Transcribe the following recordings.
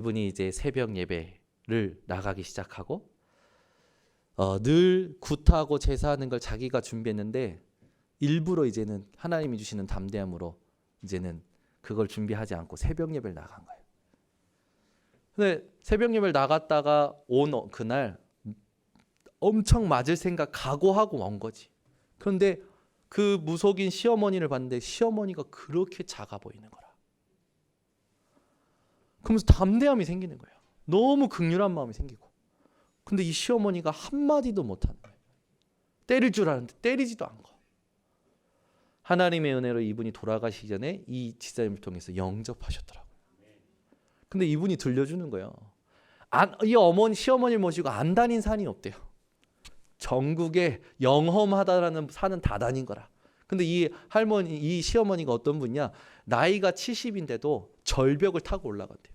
이분이 이제 새벽 예배를 나가기 시작하고 늘 굿하고 제사하는 걸 자기가 준비했는데 일부러 이제는 하나님이 주시는 담대함으로 이제는 그걸 준비하지 않고 새벽 예배를 나간 거예요. 근데 새벽 예배를 나갔다가 온 그날 엄청 맞을 생각 각오하고 온 거지. 그런데 그 무속인 시어머니를 봤는데 시어머니가 그렇게 작아 보이는 거라. 그러면서 담대함이 생기는 거예요. 너무 극률한 마음이 생기고. 근데 이 시어머니가 한마디도 못하는 거예요. 때릴 줄 아는데 때리지도 않고. 하나님의 은혜로 이분이 돌아가시기 전에 이 지사님을 통해서 영접하셨더라고요. 근데 이분이 들려주는 거예요. 이 시어머니를 모시고 안 다닌 산이 없대요. 전국에 영험하다라는 산은 다 다닌 거라. 근데 이 시어머니가 어떤 분이냐? 나이가 70인데도 절벽을 타고 올라간대요.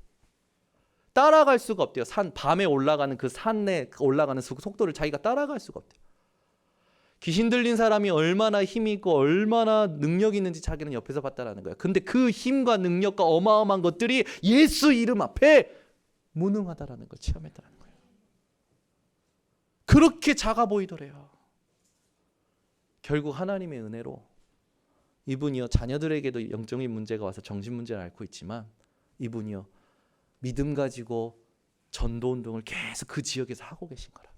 따라갈 수가 없대요. 밤에 올라가는 그 산에 올라가는 속도를 자기가 따라갈 수가 없대요. 귀신 들린 사람이 얼마나 힘이 있고 얼마나 능력이 있는지 자기는 옆에서 봤다라는 거예요. 근데 그 힘과 능력과 어마어마한 것들이 예수 이름 앞에 무능하다라는 걸 체험했다는 거예요. 그렇게 작아 보이더래요. 결국 하나님의 은혜로 이분이요, 자녀들에게도 영적인 문제가 와서 정신 문제를 앓고 있지만 이분이요, 믿음 가지고 전도 운동을 계속 그 지역에서 하고 계신 거라.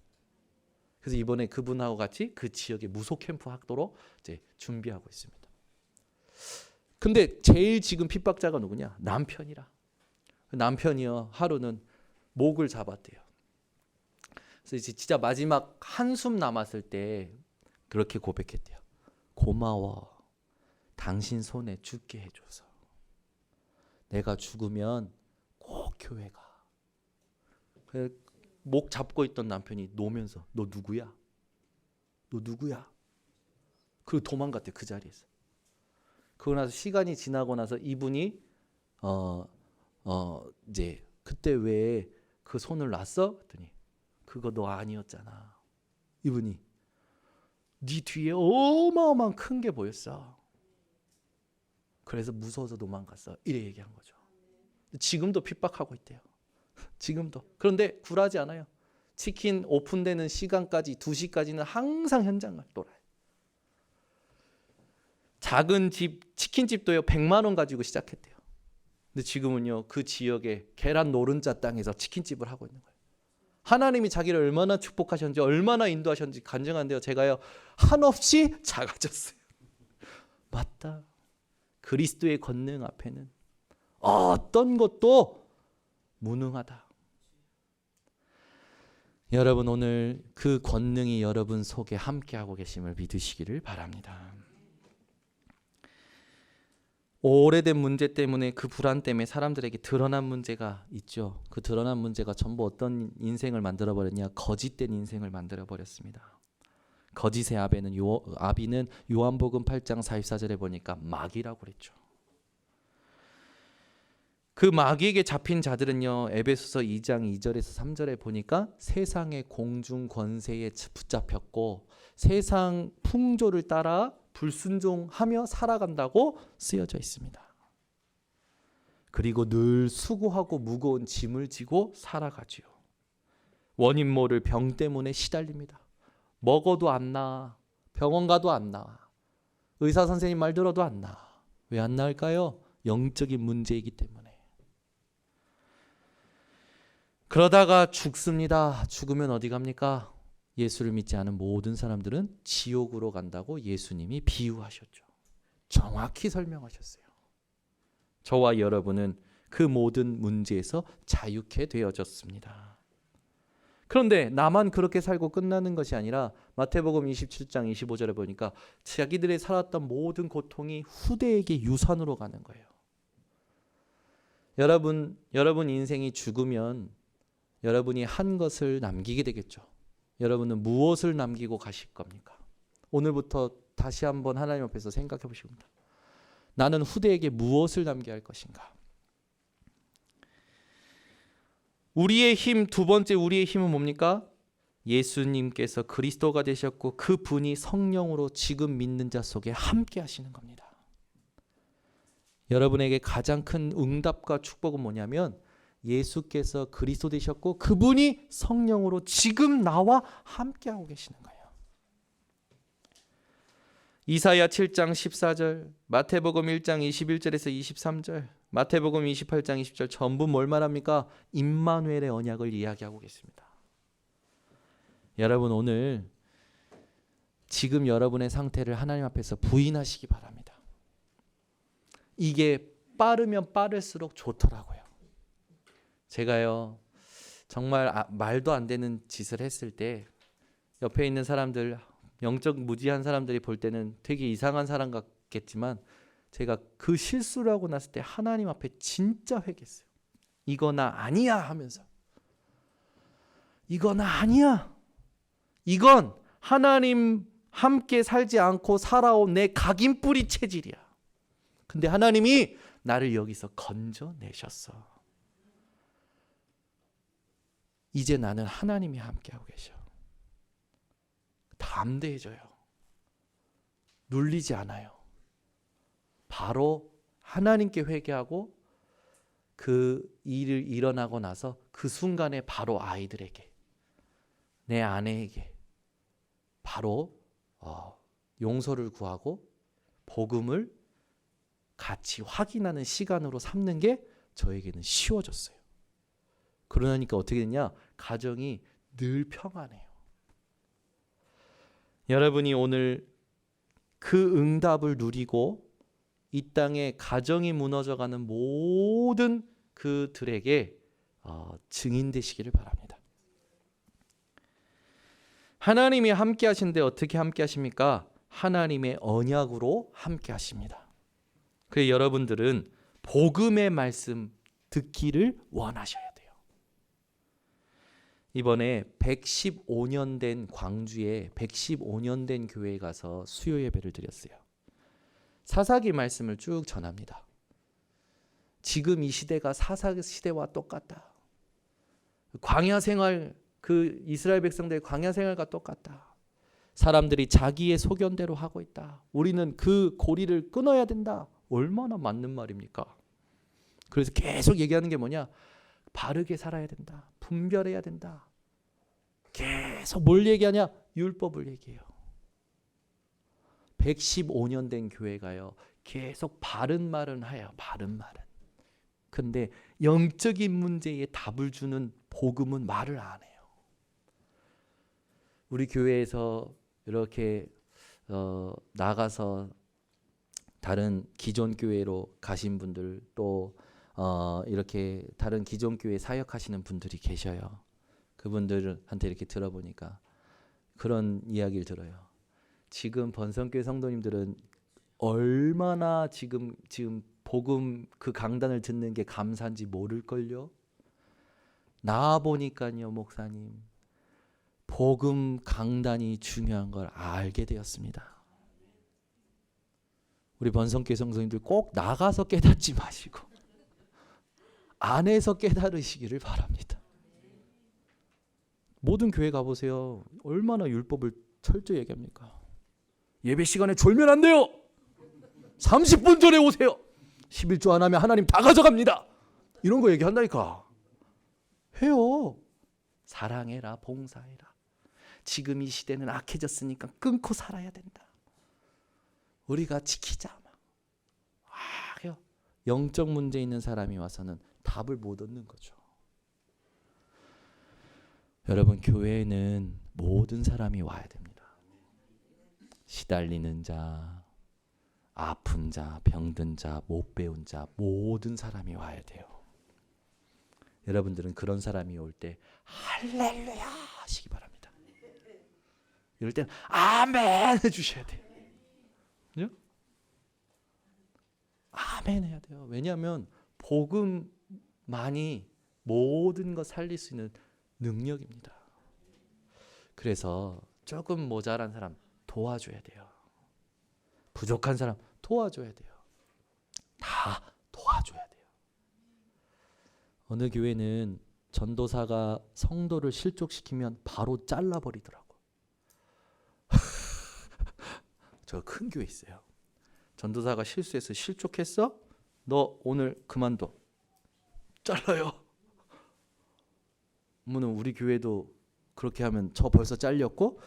그래서 이번에 그분하고 같이 그 지역에 무속 캠프 하도록 이제 준비하고 있습니다. 근데 제일 지금 핍박자가 누구냐? 남편이라. 남편이요, 하루는 목을 잡았대요. 그래서 이제 진짜 마지막 한숨 남았을 때 그렇게 고백했대요. 고마워. 당신 손에 죽게 해줘서. 내가 죽으면 꼭 교회 가. 목 잡고 있던 남편이 노면서 너 누구야? 너 누구야? 그리고 도망갔대, 그 자리에서. 그러고 나서 시간이 지나고 나서 이분이 이제 그때 왜 그 손을 놨어? 그랬더니 그거 너 아니었잖아. 이분이 네 뒤에 어마어마한 큰 게 보였어. 그래서 무서워서 도망갔어. 이래 얘기한 거죠. 지금도 핍박하고 있대요. 지금도. 그런데 굴하지 않아요. 치킨 오픈되는 시간까지 2시까지는 항상 현장을 돌아요. 작은 집 치킨집도요 100만 원 가지고 시작했대요. 근데 지금은요 그 지역의 계란 노른자 땅에서 치킨집을 하고 있는 거예요. 하나님이 자기를 얼마나 축복하셨는지 얼마나 인도하셨는지 간증한데요. 제가요 한없이 작아졌어요. 맞다. 그리스도의 권능 앞에는 어떤 것도 무능하다. 여러분 오늘 그 권능이 여러분 속에 함께하고 계심을 믿으시기를 바랍니다. 오래된 문제 때문에 그 불안 때문에 사람들에게 드러난 문제가 있죠. 그 드러난 문제가 전부 어떤 인생을 만들어버렸냐? 거짓된 인생을 만들어버렸습니다. 거짓의 아비는 요한복음 8장 44절에 보니까 마귀라고 그랬죠. 그 마귀에게 잡힌 자들은요 에베소서 2장 2절에서 3절에 보니까 세상의 공중 권세에 붙잡혔고 세상 풍조를 따라 불순종하며 살아간다고 쓰여져 있습니다. 그리고 늘 수고하고 무거운 짐을 지고 살아가지요. 원인 모를 병 때문에 시달립니다. 먹어도 안 나아. 병원 가도 안 나아. 의사 선생님 말 들어도 안 나아. 왜 안 나을까요? 영적인 문제이기 때문에. 그러다가 죽습니다. 죽으면 어디 갑니까? 예수를 믿지 않은 모든 사람들은 지옥으로 간다고 예수님이 비유하셨죠. 정확히 설명하셨어요. 저와 여러분은 그 모든 문제에서 자유케 되어졌습니다. 그런데 나만 그렇게 살고 끝나는 것이 아니라 마태복음 27장 25절에 보니까 자기들이 살았던 모든 고통이 후대에게 유산으로 가는 거예요. 여러분 인생이 죽으면 여러분이 한 것을 남기게 되겠죠. 여러분은 무엇을 남기고 가실 겁니까? 오늘부터 다시 한번 하나님 앞에서 생각해 보십니다. 나는 후대에게 무엇을 남겨야 할 것인가? 우리의 힘, 두 번째 우리의 힘은 뭡니까? 예수님께서 그리스도가 되셨고 그 분이 성령으로 지금 믿는 자 속에 함께 하시는 겁니다. 여러분에게 가장 큰 응답과 축복은 뭐냐면 예수께서 그리스도 되셨고 그분이 성령으로 지금 나와 함께하고 계시는 거예요. 이사야 7장 14절, 마태복음 1장 21절에서 23절, 마태복음 28장 20절 전부 뭘 말합니까? 임마누엘의 언약을 이야기하고 계십니다. 여러분 오늘 지금 여러분의 상태를 하나님 앞에서 부인하시기 바랍니다. 이게 빠르면 빠를수록 좋더라고요. 제가요 정말 말도 안 되는 짓을 했을 때 옆에 있는 사람들, 영적 무지한 사람들이 볼 때는 되게 이상한 사람 같겠지만 제가 그 실수를 하고 났을 때 하나님 앞에 진짜 회개했어요. 이거 나 아니야 하면서, 이거 나 아니야, 이건 하나님 함께 살지 않고 살아온 내 각인뿌리 체질이야. 근데 하나님이 나를 여기서 건져내셨어. 이제 나는 하나님이 함께하고 계셔. 담대해져요. 눌리지 않아요. 바로 하나님께 회개하고 그 일을 일어나고 나서 그 순간에 바로 아이들에게, 내 아내에게 바로 용서를 구하고 복음을 같이 확인하는 시간으로 삼는 게 저에게는 쉬워졌어요. 그러니까 어떻게 됐냐? 가정이 늘 평안해요. 여러분이 오늘 그 응답을 누리고 이 땅에 가정이 무너져가는 모든 그들에게 증인 되시기를 바랍니다. 하나님이 함께 하신데 어떻게 함께 하십니까? 하나님의 언약으로 함께 하십니다. 그래서 여러분들은 복음의 말씀 듣기를 원하셔야 돼요. 이번에 115년 된 광주에 115년 된 교회에 가서 수요 예배를 드렸어요. 사사기 말씀을 쭉 전합니다. 지금 이 시대가 사사기 시대와 똑같다. 광야 생활, 그 이스라엘 백성들의 광야 생활과 똑같다. 사람들이 자기의 소견대로 하고 있다. 우리는 그 고리를 끊어야 된다. 얼마나 맞는 말입니까? 그래서 계속 얘기하는 게 뭐냐? 바르게 살아야 된다. 분별해야 된다. 계속 뭘 얘기하냐? 율법을 얘기해요. 115년 된 교회가요, 계속 바른 말은 해요. 바른 말은. 근데 영적인 문제에 답을 주는 복음은 말을 안 해요. 우리 교회에서 이렇게 나가서 다른 기존 교회로 가신 분들, 또 이렇게 다른 기존 교회 사역하시는 분들이 계셔요. 그분들한테 이렇게 들어보니까 그런 이야기를 들어요. 지금 번성교회 성도님들은 얼마나 지금 복음 그 강단을 듣는 게 감사한지 모를걸요. 나와 보니까요, 목사님, 복음 강단이 중요한 걸 알게 되었습니다. 우리 번성교회 성도님들 꼭 나가서 깨닫지 마시고 안에서 깨달으시기를 바랍니다. 모든 교회 가보세요. 얼마나 율법을 철저히 얘기합니까? 예배 시간에 졸면 안 돼요. 30분 전에 오세요. 11조 안 하면 하나님 다 가져갑니다. 이런 거 얘기한다니까. 해요. 사랑해라, 봉사해라. 지금 이 시대는 악해졌으니까 끊고 살아야 된다. 우리가 지키자. 영적 문제 있는 사람이 와서는 답을 못 얻는 거죠. 여러분, 교회에는 모든 사람이 와야 됩니다. 시달리는 자, 아픈 자, 병든 자, 못 배운 자, 모든 사람이 와야 돼요. 여러분들은 그런 사람이 올 때 할렐루야 하시기 바랍니다. 이럴 때는 아멘 해주셔야 돼요. 그죠? 아멘 해야 돼요. 왜냐하면 복음만이 모든 것 살릴 수 있는 능력입니다. 그래서 조금 모자란 사람 도와줘야 돼요. 부족한 사람 도와줘야 돼요. 다 도와줘야 돼요. 어느 교회는 전도사가 성도를 실족시키면 바로 잘라버리더라고. 저 큰 교회 있어요. 전도사가 실수해서 실족했어? 너 오늘 그만둬. 잘라요. 그러면 우리 교회도 그렇게 하면 저 벌써 잘렸고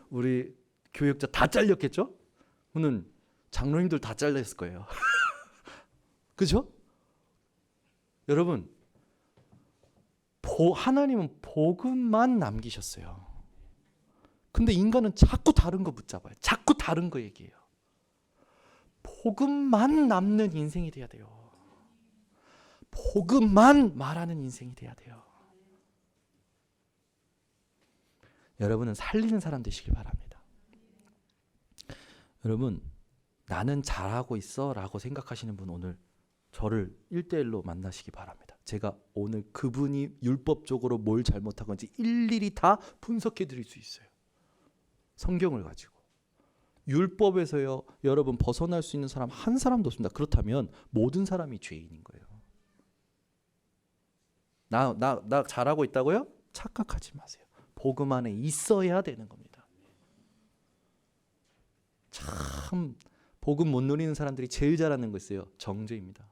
우리 교육자 다 잘렸겠죠? 그러면 장로님들 다 잘렸을 거예요. 그죠? 여러분, 하나님은 복음만 남기셨어요. 근데 인간은 자꾸 다른 거 붙잡아요. 자꾸 다른 거 얘기해요. 복음만 남는 인생이 돼야 돼요. 복음만 말하는 인생이 돼야 돼요. 여러분은 살리는 사람 되시길 바랍니다. 여러분, 나는 잘하고 있어 라고 생각하시는 분 오늘 저를 1대1로 만나시기 바랍니다. 제가 오늘 그분이 율법적으로 뭘 잘못한 건지 일일이 다 분석해 드릴 수 있어요. 성경을 가지고. 율법에서요, 여러분 벗어날 수 있는 사람 한 사람도 없습니다. 그렇다면 모든 사람이 죄인인 거예요. 나 잘하고 있다고요? 착각하지 마세요. 복음 안에 있어야 되는 겁니다. 참 복음 못 누리는 사람들이 제일 잘하는 거 있어요. 정죄입니다.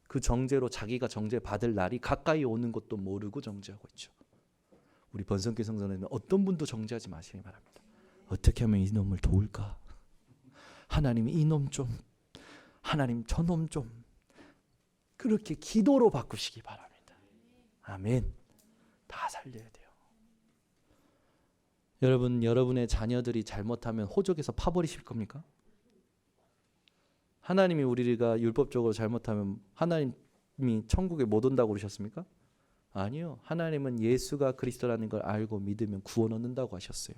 그 정죄로 자기가 정죄 받을 날이 가까이 오는 것도 모르고 정죄하고 있죠. 우리 번성교회 성전에는 어떤 분도 정죄하지 마시기 바랍니다. 어떻게 하면 이놈을 도울까? 하나님이 이놈 좀, 하나님 저놈 좀, 그렇게 기도로 바꾸시기 바랍니다. 아멘. 다 살려야 돼요. 여러분, 여러분의 자녀들이 잘못하면 호적에서 파버리실 겁니까? 하나님이 우리가 율법적으로 잘못하면 하나님이 천국에 못 온다고 그러셨습니까? 아니요. 하나님은 예수가 그리스도라는 걸 알고 믿으면 구원 얻는다고 하셨어요.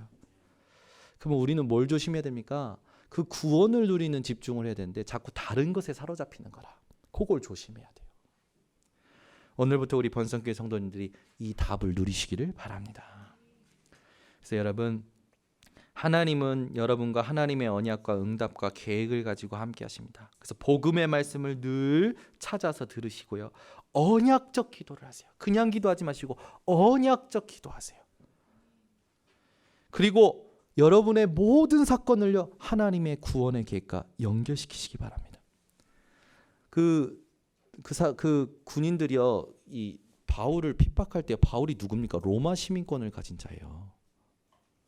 그러면 우리는 뭘 조심해야 됩니까? 그 구원을 누리는 집중을 해야 되는데 자꾸 다른 것에 사로잡히는 거라. 그걸 조심해야 돼요. 오늘부터 우리 번성교회 성도님들이 이 답을 누리시기를 바랍니다. 그래서 여러분, 하나님은 여러분과 하나님의 언약과 응답과 계획을 가지고 함께 하십니다. 그래서 복음의 말씀을 늘 찾아서 들으시고요. 언약적 기도를 하세요. 그냥 기도하지 마시고 언약적 기도하세요. 그리고 여러분의 모든 사건을요, 하나님의 구원의 계획과 연결시키시기 바랍니다. 그 군인들이요, 이 바울을 핍박할 때 바울이 누굽니까? 로마 시민권을 가진 자예요.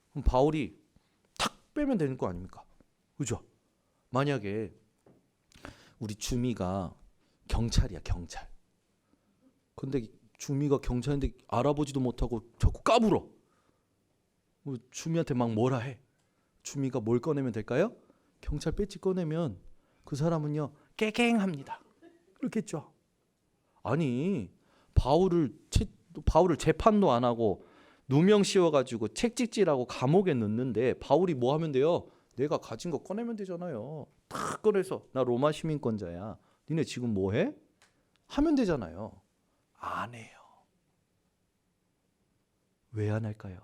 그럼 바울이 탁 빼면 되는 거 아닙니까? 그죠? 만약에 우리 주미가 경찰이야, 경찰. 근데 주미가 경찰인데 알아보지도 못하고 자꾸 까불어. 주미한테 막 뭐라 해. 주미가 뭘 꺼내면 될까요? 경찰 배지 꺼내면 그 사람은요, 깨갱합니다. 그렇겠죠? 아니, 바울을 재판도 안 하고 누명 씌워가지고 책찍질하고 감옥에 넣는데 바울이 뭐 하면 돼요? 내가 가진 거 꺼내면 되잖아요. 다 꺼내서 나 로마 시민권자야. 니네 지금 뭐 해? 하면 되잖아요. 안 해요. 왜 안 할까요?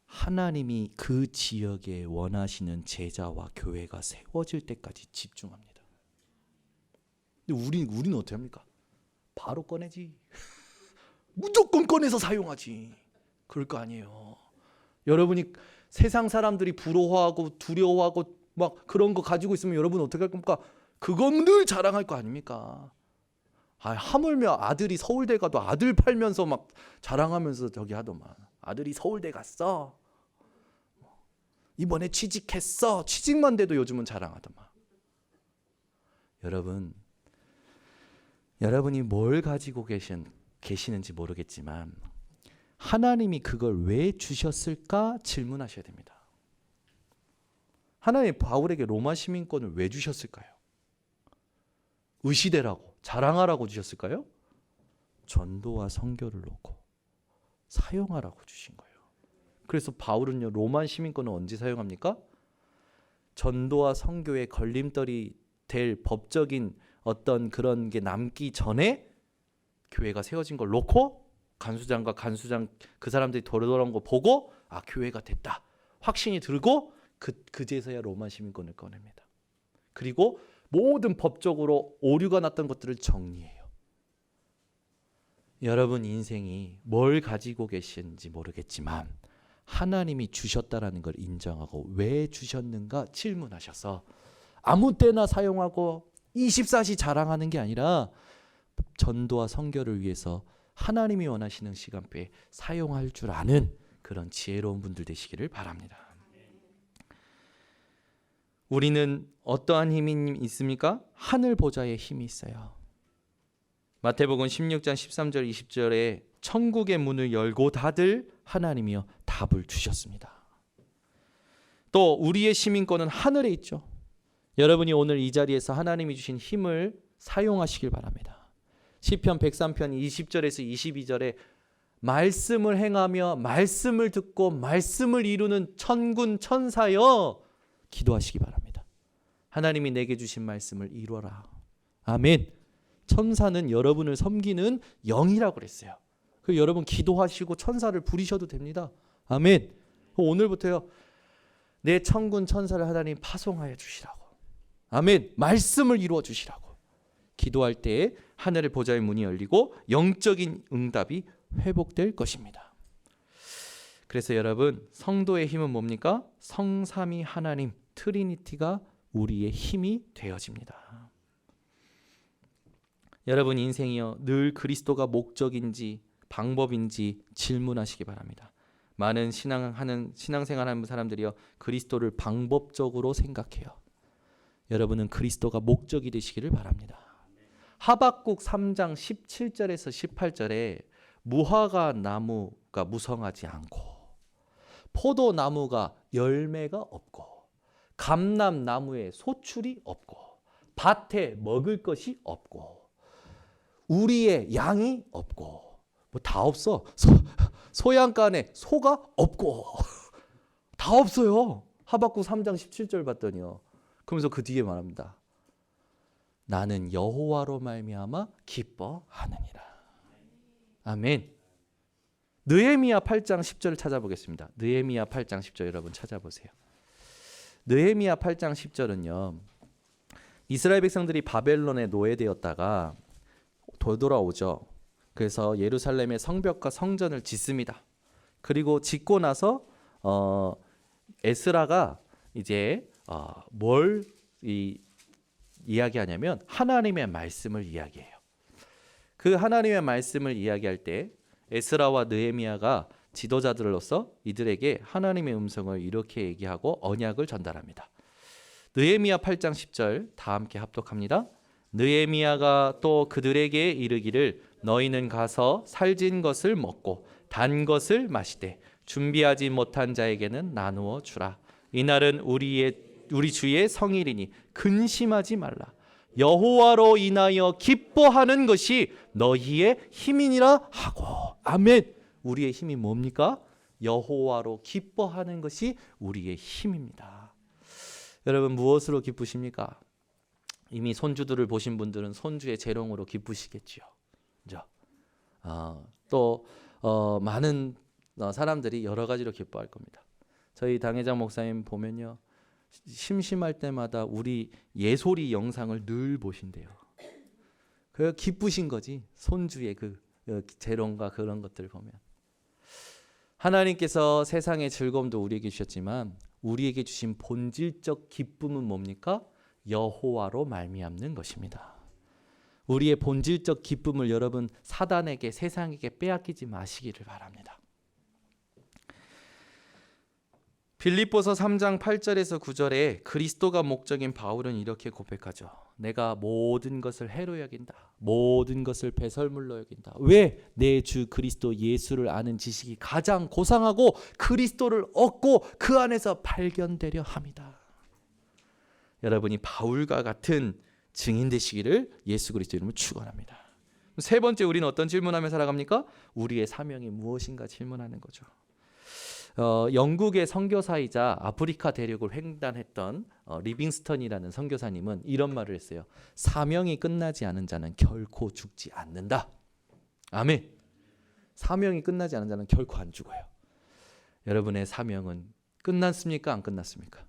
하나님이 그 지역에 원하시는 제자와 교회가 세워질 때까지 집중합니다. 근데 우리는 어떻게 합니까? 바로 꺼내지. 무조건 꺼내서 사용하지. 그럴 거 아니에요. 여러분이 세상 사람들이 부러워하고 두려워하고 막 그런 거 가지고 있으면 여러분 어떻게 할 겁니까? 그건 늘 자랑할 거 아닙니까? 하물며 아들이 서울대 가도 아들 팔면서 막 자랑하면서 저기 하더만. 아들이 서울대 갔어. 이번에 취직했어. 취직만 돼도 요즘은 자랑하더만. 여러분이 뭘 가지고 계시는지 모르겠지만 하나님이 그걸 왜 주셨을까 질문하셔야 됩니다. 하나님이 바울에게 로마 시민권을 왜 주셨을까요? 의시되라고, 자랑하라고 주셨을까요? 전도와 선교를 놓고 사용하라고 주신 거예요. 그래서 바울은요, 로마 시민권을 언제 사용합니까? 전도와 선교의 걸림돌이 될 법적인 어떤 그런 게 남기 전에 교회가 세워진 걸 놓고 간수장 그 사람들이 돌아온 거 보고 교회가 됐다 확신이 들고 그제서야 로마 시민권을 꺼냅니다. 그리고 모든 법적으로 오류가 났던 것들을 정리해요. 여러분 인생이 뭘 가지고 계시는지 모르겠지만 하나님이 주셨다라는 걸 인정하고 왜 주셨는가 질문하셔서 아무 때나 사용하고 24시 자랑하는 게 아니라 전도와 선교를 위해서 하나님이 원하시는 시간표에 사용할 줄 아는 그런 지혜로운 분들 되시기를 바랍니다. 우리는 어떠한 힘이 있습니까? 하늘 보좌의 힘이 있어요. 마태복음 16장 13절 20절에 천국의 문을 열고 닫을 하나님이여 답을 주셨습니다. 또 우리의 시민권은 하늘에 있죠. 여러분이 오늘 이 자리에서 하나님이 주신 힘을 사용하시길 바랍니다. 시편 103편 20절에서 22절에 말씀을 행하며 말씀을 듣고 말씀을 이루는 천군 천사여 기도하시기 바랍니다. 하나님이 내게 주신 말씀을 이루어라. 아멘. 천사는 여러분을 섬기는 영이라고 그랬어요. 그 여러분 기도하시고 천사를 부리셔도 됩니다. 아멘. 오늘부터요. 내 천군 천사를 하나님 파송하여 주시라고. 아멘. 말씀을 이루어 주시라고. 기도할 때에 하늘의 보좌의 문이 열리고 영적인 응답이 회복될 것입니다. 그래서 여러분 성도의 힘은 뭡니까? 성삼위 하나님 트리니티가 우리의 힘이 되어집니다. 여러분 인생이요 늘 그리스도가 목적인지 방법인지 질문하시기 바랍니다. 많은 신앙생활하는 사람들이요 그리스도를 방법적으로 생각해요. 여러분은 그리스도가 목적이 되시기를 바랍니다. 하박국 3장 17절에서 18절에 무화과 나무가 무성하지 않고 포도나무가 열매가 없고 감람나무에 소출이 없고 밭에 먹을 것이 없고 우리의 양이 없고 뭐 다 없어. 소양간에 소가 없고 다 없어요. 하박국 3장 17절 봤더니요. 그러면서 그 뒤에 말합니다. 나는 여호와로 말미암아 기뻐하느니라. 아멘. 느헤미야 8장 10절을 찾아보겠습니다. 느헤미야 8장 10절 여러분 찾아보세요. 느헤미야 8장 10절은요. 이스라엘 백성들이 바벨론에 노예되었다가 되돌아오죠. 그래서 예루살렘의 성벽과 성전을 짓습니다. 그리고 짓고 나서 에스라가 이제 뭘 이야기하냐면 하나님의 말씀을 이야기해요. 그 하나님의 말씀을 이야기할 때 에스라와 느헤미야가 지도자들로서 이들에게 하나님의 음성을 이렇게 얘기하고 언약을 전달합니다. 느헤미야 8장 10절 다 함께 합독합니다. 느헤미야가 또 그들에게 이르기를 너희는 가서 살진 것을 먹고 단 것을 마시되 준비하지 못한 자에게는 나누어 주라. 이날은 우리 주의 성일이니 근심하지 말라. 여호와로 인하여 기뻐하는 것이 너희의 힘이니라 하고. 아멘. 우리의 힘이 뭡니까? 여호와로 기뻐하는 것이 우리의 힘입니다. 여러분 무엇으로 기쁘십니까? 이미 손주들을 보신 분들은 손주의 재롱으로 기쁘시겠지요. 그죠? 또 많은 사람들이 여러 가지로 기뻐할 겁니다. 저희 당회장 목사님 보면요. 심심할 때마다 우리 예솔이 영상을 늘 보신대요. 그 기쁘신 거지. 손주의 그 재롱과 그런 것들을 보면. 하나님께서 세상의 즐거움도 우리에게 주셨지만 우리에게 주신 본질적 기쁨은 뭡니까? 여호와로 말미암는 것입니다. 우리의 본질적 기쁨을 여러분 사단에게 세상에게 빼앗기지 마시기를 바랍니다. 빌립보서 3장 8절에서 9절에 그리스도가 목적인 바울은 이렇게 고백하죠. 내가 모든 것을 해로 여긴다. 모든 것을 배설물로 여긴다. 왜? 내 주 그리스도 예수를 아는 지식이 가장 고상하고 그리스도를 얻고 그 안에서 발견되려 함이다. 여러분이 바울과 같은 증인 되시기를 예수 그리스도 이름으로 축원합니다. 세 번째 우리는 어떤 질문하며 살아갑니까? 우리의 사명이 무엇인가 질문하는 거죠. 영국의 선교사이자 아프리카 대륙을 횡단했던 리빙스턴이라는 선교사님은 이런 말을 했어요. 사명이 끝나지 않은 자는 결코 죽지 않는다. 아멘. 사명이 끝나지 않은 자는 결코 안 죽어요. 여러분의 사명은 끝났습니까? 안 끝났습니까?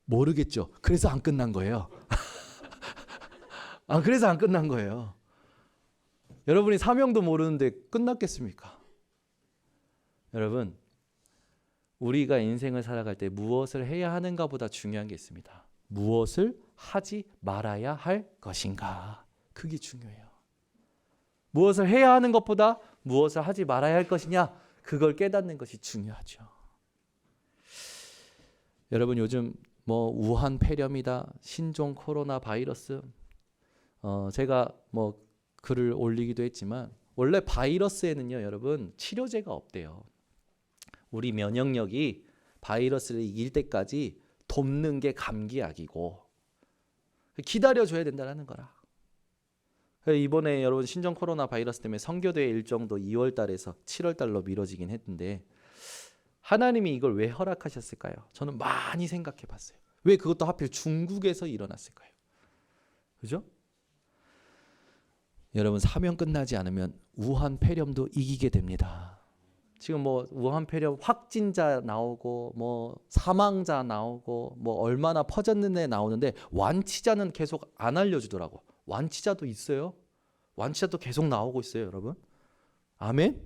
모르겠죠. 그래서 안 끝난 거예요. 그래서 안 끝난 거예요. 여러분이 사명도 모르는데 끝났겠습니까? 여러분, 우리가 인생을 살아갈 때 무엇을 해야 하는가 보다 중요한 게 있습니다. 무엇을 하지 말아야 할 것인가. 그게 중요해요. 무엇을 해야 하는 것보다 무엇을 하지 말아야 할 것이냐, 그걸 깨닫는 것이 중요하죠. 여러분, 요즘 뭐 우한 폐렴이다, 신종 코로나 바이러스, 제가 뭐 글을 올리기도 했지만 원래 바이러스에는요, 여러분, 치료제가 없대요. 우리 면역력이 바이러스를 이길 때까지 돕는 게 감기약이고 기다려줘야 된다는 거라. 이번에 여러분 신종 코로나 바이러스 때문에 선교대 일정도 2월 달에서 7월 달로 미뤄지긴 했는데 하나님이 이걸 왜 허락하셨을까요? 저는 많이 생각해 봤어요. 왜 그것도 하필 중국에서 일어났을까요? 그죠? 여러분, 사명 끝나지 않으면 우한 폐렴도 이기게 됩니다. 지금 뭐 우한 폐렴 확진자 나오고 뭐 사망자 나오고 뭐 얼마나 퍼졌는데 나오는데 완치자는 계속 안 알려주더라고. 완치자도 있어요. 완치자도 계속 나오고 있어요, 여러분. 아멘.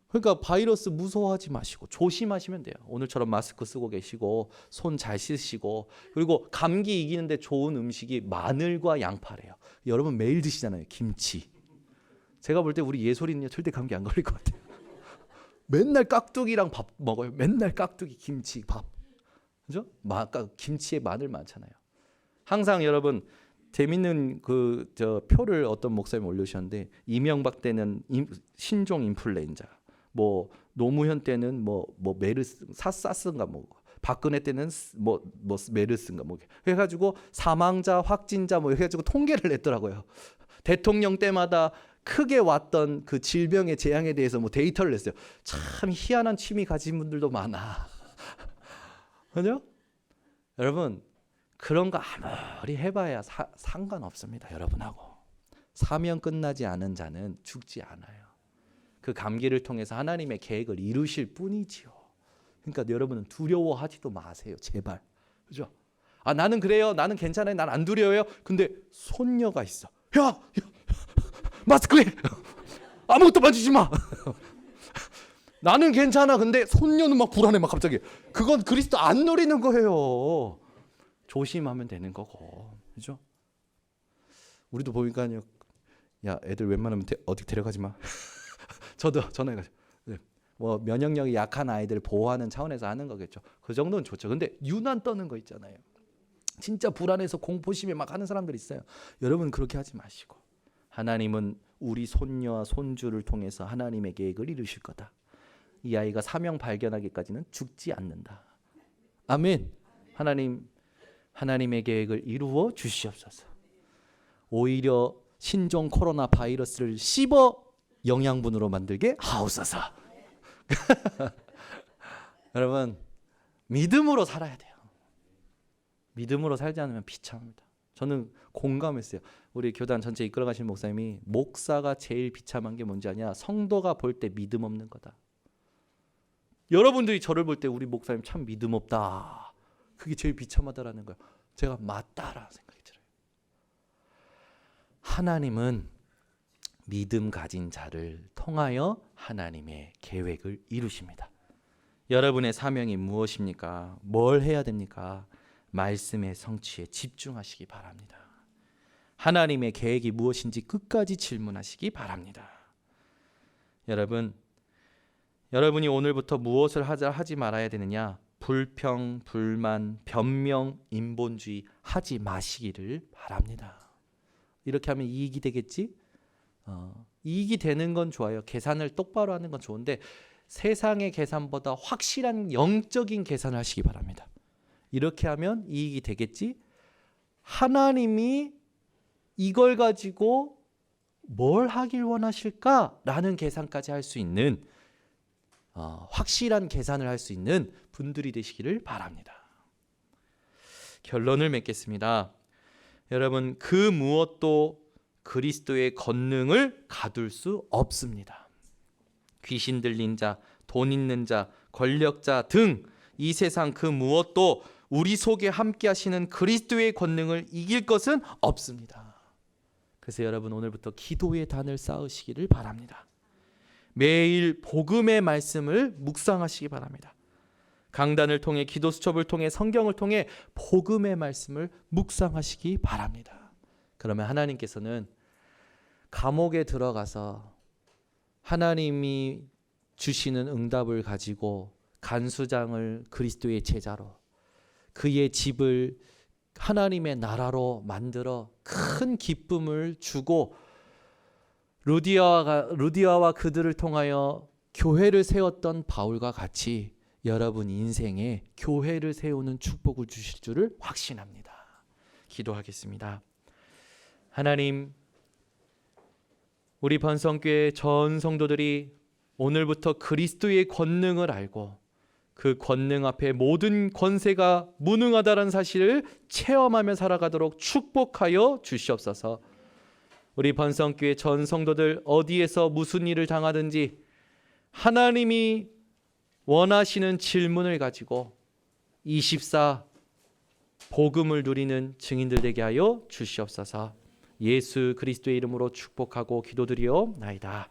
그러니까 바이러스 무서워하지 마시고 조심하시면 돼요. 오늘처럼 마스크 쓰고 계시고 손 잘 씻으시고, 그리고 감기 이기는데 좋은 음식이 마늘과 양파래요. 여러분 매일 드시잖아요, 김치. 제가 볼 때 우리 예솔이는요 절대 감기 안 걸릴 것 같아요. 맨날 깍두기랑 밥 먹어요. 맨날 깍두기, 김치, 밥. 그죠? 김치에 마늘 많잖아요. 항상 여러분 재밌는 표를 어떤 목사님 올려주셨는데, 이명박 때는 신종 인플루엔자, 뭐 노무현 때는 뭐 메르스 사스인가 뭐, 박근혜 때는 뭐 메르스인가 뭐 해가지고 사망자 확진자 뭐 해가지고 통계를 냈더라고요. 대통령 때마다 크게 왔던 그 질병의 재앙에 대해서 뭐 데이터를 냈어요. 참 희한한 취미 가진 분들도 많아. 그죠? 여러분, 그런 거 아무리 해봐야 상관없습니다. 여러분하고. 사명 끝나지 않은 자는 죽지 않아요. 그 감기를 통해서 하나님의 계획을 이루실 뿐이지요. 그러니까 여러분은 두려워하지도 마세요. 제발. 그죠? 아, 나는 그래요. 나는 괜찮아요. 난 안 두려워요. 근데 손녀가 있어. 야, 마스크해. 아무것도 만지지 마. 나는 괜찮아. 근데 손녀는 막 불안해. 막 갑자기. 그건 그리스도 안 노리는 거예요. 조심하면 되는 거고. 그죠? 우리도 보니까요. 야, 애들 웬만하면 어디 데려가지 마. 저도 전화해가지고. 뭐 면역력이 약한 아이들을 보호하는 차원에서 하는 거겠죠. 그 정도는 좋죠. 근데 유난 떠는 거 있잖아요. 진짜 불안해서 공포심에 막 하는 사람들 있어요. 여러분 그렇게 하지 마시고, 하나님은 우리 손녀와 손주를 통해서 하나님의 계획을 이루실 거다. 이 아이가 사명 발견하기까지는 죽지 않는다. 아멘. 하나님의 계획을 이루어 주시옵소서. 오히려 신종 코로나 바이러스를 씹어 영양분으로 만들게 하옵소서. 여러분, 믿음으로 살아야 돼요. 믿음으로 살지 않으면 비참합니다. 저는 공감했어요. 우리 교단 전체 이끌어가시는 목사님이 목사가 제일 비참한 게 뭔지 아냐? 성도가 볼 때 믿음 없는 거다. 여러분들이 저를 볼 때 우리 목사님 참 믿음 없다, 그게 제일 비참하다라는 거예요. 제가 맞다라는 생각이 들어요. 하나님은 믿음 가진 자를 통하여 하나님의 계획을 이루십니다. 여러분의 사명이 무엇입니까? 뭘 해야 됩니까? 말씀의 성취에 집중하시기 바랍니다. 하나님의 계획이 무엇인지 끝까지 질문하시기 바랍니다. 여러분이 오늘부터 무엇을 하지 말아야 되느냐? 불평, 불만, 변명, 인본주의 하지 마시기를 바랍니다. 이렇게 하면 이익이 되겠지? 이익이 되는 건 좋아요. 계산을 똑바로 하는 건 좋은데 세상의 계산보다 확실한 영적인 계산을 하시기 바랍니다. 이렇게 하면 이익이 되겠지? 하나님이 이걸 가지고 뭘 하길 원하실까라는 계산까지 할 수 있는 확실한 계산을 할 수 있는 분들이 되시기를 바랍니다. 결론을 맺겠습니다. 여러분, 그 무엇도 그리스도의 권능을 가둘 수 없습니다. 귀신 들린 자, 돈 있는 자, 권력자 등 이 세상 그 무엇도 우리 속에 함께 하시는 그리스도의 권능을 이길 것은 없습니다. 그래서 여러분 오늘부터 기도의 단을 쌓으시기를 바랍니다. 매일 복음의 말씀을 묵상하시기 바랍니다. 강단을 통해, 기도 수첩을 통해, 성경을 통해 복음의 말씀을 묵상하시기 바랍니다. 그러면 하나님께서는 감옥에 들어가서 하나님이 주시는 응답을 가지고 간수장을 그리스도의 제자로, 그의 집을 하나님의 나라로 만들어 큰 기쁨을 주고 루디아와 그들을 통하여 교회를 세웠던 바울과 같이 여러분 인생에 교회를 세우는 축복을 주실 줄을 확신합니다. 기도하겠습니다. 하나님, 우리 번성교회 전 성도들이 오늘부터 그리스도의 권능을 알고 그 권능 앞에 모든 권세가 무능하다는 사실을 체험하며 살아가도록 축복하여 주시옵소서. 우리 번성교회 전 성도들 어디에서 무슨 일을 당하든지 하나님이 원하시는 질문을 가지고 24 복음을 누리는 증인들 되게 하여 주시옵소서. 예수 그리스도의 이름으로 축복하고 기도드리옵나이다.